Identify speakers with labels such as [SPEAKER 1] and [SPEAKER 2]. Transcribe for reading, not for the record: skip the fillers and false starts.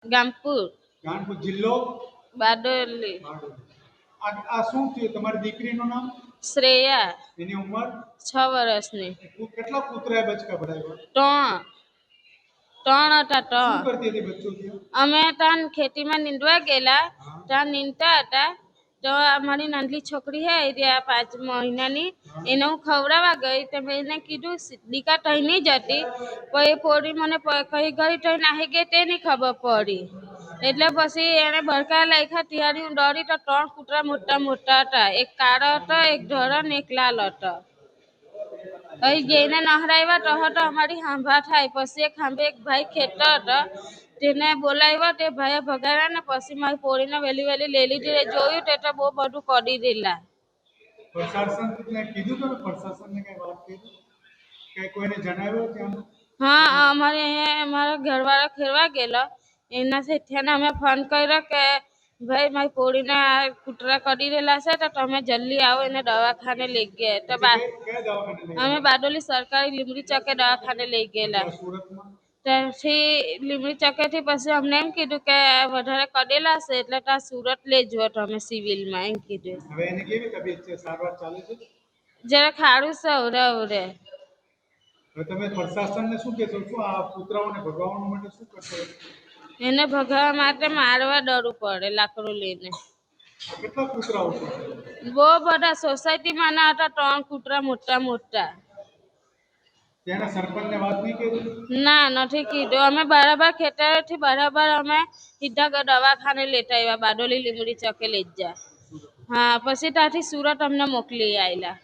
[SPEAKER 1] ગામપુર
[SPEAKER 2] ગાનપુર જિલ્લો
[SPEAKER 1] બારડોલી
[SPEAKER 2] આ શું થયું તમારી દીકરીનું નામ
[SPEAKER 1] શ્રેયા
[SPEAKER 2] એની ઉંમર
[SPEAKER 1] 6 વર્ષની
[SPEAKER 2] કેટલા કૂતરાએ બચકા ભરાવ્યા
[SPEAKER 1] 3 હતા
[SPEAKER 2] શું
[SPEAKER 1] 3
[SPEAKER 2] કરતી હતી બચ્ચોથી
[SPEAKER 1] અમે ત્યાં ખેતીમાં નીંદવા ગયેલા ત્યાં નીંદતા હતા તો અમારી નાની છોકરી હે ત્યાં 5 મહિનાની એને હું ખવડાવવા ગઈ તો મેં એને કીધું દીકા તઈ નહીં જતી પછી પોરી મને કઈ ગઈ તો નાહી ગઈ તે નહીં ખબર પડી એટલે પછી એને ભડકા લાગ્યા ત્યારે હું ડરી તો 3 કૂતરા મોટા મોટા હતા એક કાળો હતો એક ધોળો ને એક લાલ હતો અહીં જઈને નહરાવ્યા તો અમારી હાંભા થાય પછી એક હાંભે એક ભાઈ ખેતો હતો તેને બોલાવ્યો તે ભાઈએ ભગાવ્યા ને પછી મારી પોરીને વહેલી લઈ લીધી જોયું તો બહુ બધું કરી દેલા
[SPEAKER 2] પ્રશાસનને કીધું તમે પ્રશાસનને કઈ વાત કરી કે કોઈને જણાવ્યો ત્યાં
[SPEAKER 1] હા અમારે અહીંયા અમારા ઘરવાળા ખેરવા ગયેલા એના શેઠિયાને અમે ફોન કર્યો કે ભાઈ મારી પોરીને આ કૂતરા કરી રહેલા છે તો તમે જલ્દી આવો એને દવાખાને લઈ ગયા તો
[SPEAKER 2] કયા દવાખાને લઈ
[SPEAKER 1] અમે બારડોલી સરકારી લીમડી ચોકે દવાખાને લઈ ગયેલા
[SPEAKER 2] ગયા સુરતમાં
[SPEAKER 1] ત્યાંથી લીમડી ચોકેથી પછી અમને એમ કીધું કે વધારે કડેલા છે એટલે ત્યાં સુરત લઈ જવો તમે સિવિલમાં એમ કીધું
[SPEAKER 2] હવે એને કેવી તબિયત છે સારવાર ચાલે છે
[SPEAKER 1] જરા ખારું છે અવરે
[SPEAKER 2] હવે તમે પ્રશાસનને શું કહેશો શું આ કૂતરાઓને ભગાવવા માટે શું કરશો
[SPEAKER 1] એને ભગાવવા માટે મારવા ડરવું પડે લાકડું લઈને
[SPEAKER 2] કેટલા કૂતરાઓ છે
[SPEAKER 1] બહુ બધા સોસાયટીમાં ના હતા 3 કૂતરા મોટા મોટા
[SPEAKER 2] ત્યાંના સરપંચને વાત નહીં કરી
[SPEAKER 1] ના નથી કીધું અમે બરાબર ખેતરેથી બરાબર અમે સીધા દવાખાને લેતા આવ્યા બારડોલી લીમડી ચોકે લઈ જા હા પછી ત્યાંથી સુરત અમને મોકલી આવેલા